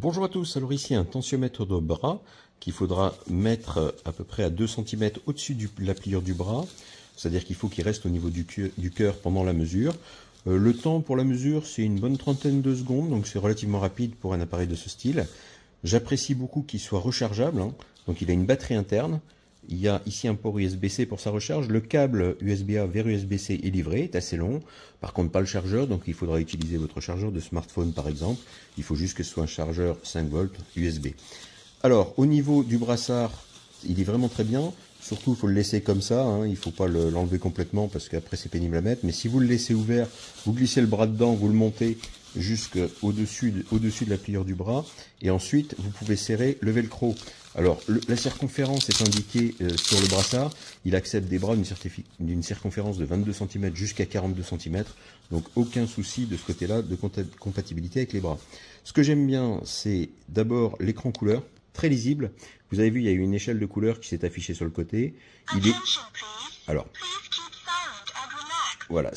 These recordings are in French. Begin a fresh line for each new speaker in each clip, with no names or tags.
Bonjour à tous, alors ici un tensiomètre de bras qu'il faudra mettre à peu près à 2 cm au-dessus de la pliure du bras, c'est-à-dire qu'il faut qu'il reste au niveau du cœur pendant la mesure. Le temps pour la mesure c'est une bonne trentaine de secondes, donc c'est relativement rapide pour un appareil de ce style. J'apprécie beaucoup qu'il soit rechargeable, donc il a une batterie interne. Il y a ici un port USB-C pour sa recharge. Le câble USB-A vers USB-C est livré, est assez long. Par contre, pas le chargeur, donc il faudra utiliser votre chargeur de smartphone par exemple. Il faut juste que ce soit un chargeur 5 volts USB. Alors, au niveau du brassard, il est vraiment très bien. Surtout, il faut le laisser comme ça. Il ne faut pas l'enlever complètement parce qu'après c'est pénible à mettre. Mais si vous le laissez ouvert, vous glissez le bras dedans, vous le montez jusqu'au-dessus de la pliure du bras. Et ensuite, vous pouvez serrer le velcro. Alors, la circonférence est indiquée sur le brassard. Il accepte des bras d'une circonférence de 22 cm jusqu'à 42 cm. Donc, aucun souci de ce côté-là de compatibilité avec les bras. Ce que j'aime bien, c'est d'abord l'écran couleur, très lisible. Vous avez vu, il y a une échelle de couleur qui s'est affichée sur le côté. Alors, voilà,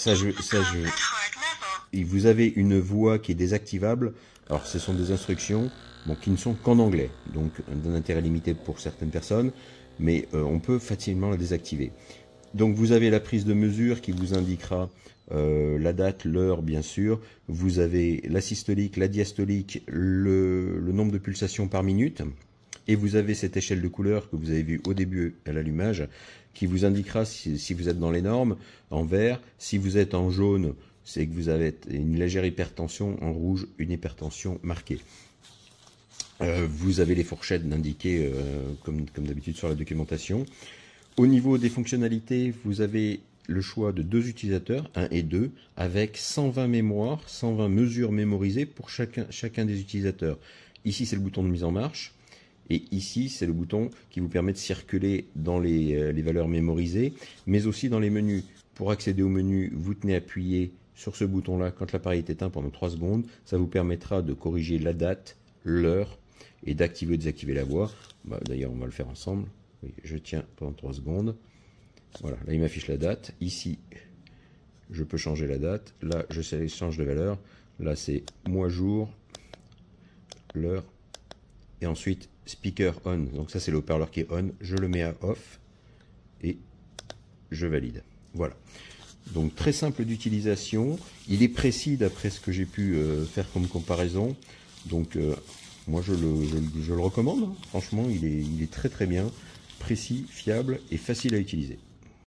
vous avez une voix qui est désactivable. Alors, ce sont des instructions qui ne sont qu'en anglais, donc d'un intérêt limité pour certaines personnes, mais on peut facilement la désactiver. Donc, vous avez la prise de mesure qui vous indiquera la date, l'heure, bien sûr. Vous avez la systolique, la diastolique, le nombre de pulsations par minute. Et vous avez cette échelle de couleur que vous avez vue au début à l'allumage, qui vous indiquera si vous êtes dans les normes, en vert. Si vous êtes en jaune, c'est que vous avez une légère hypertension, en rouge, une hypertension marquée. Vous avez les fourchettes d'indiquer, comme d'habitude sur la documentation. Au niveau des fonctionnalités, vous avez le choix de 2 utilisateurs, 1 et 2, avec 120 mémoires, 120 mesures mémorisées pour chacun des utilisateurs. Ici, c'est le bouton de mise en marche. Et ici, c'est le bouton qui vous permet de circuler dans les valeurs mémorisées, mais aussi dans les menus. Pour accéder au menu, vous tenez appuyé sur ce bouton-là quand l'appareil est éteint pendant 3 secondes. Ça vous permettra de corriger la date, l'heure et d'activer ou désactiver la voix. D'ailleurs, on va le faire ensemble. Oui, je tiens pendant 3 secondes. Voilà, là, il m'affiche la date. Ici, je peux changer la date. Là, je change de valeur. Là, c'est mois, jour, l'heure. Et ensuite, speaker on. Donc ça, c'est le haut-parleur qui est on. Je le mets à off et je valide. Voilà. Donc très simple d'utilisation. Il est précis d'après ce que j'ai pu faire comme comparaison. Donc moi, je le recommande. Franchement, il est très très bien, précis, fiable et facile à utiliser.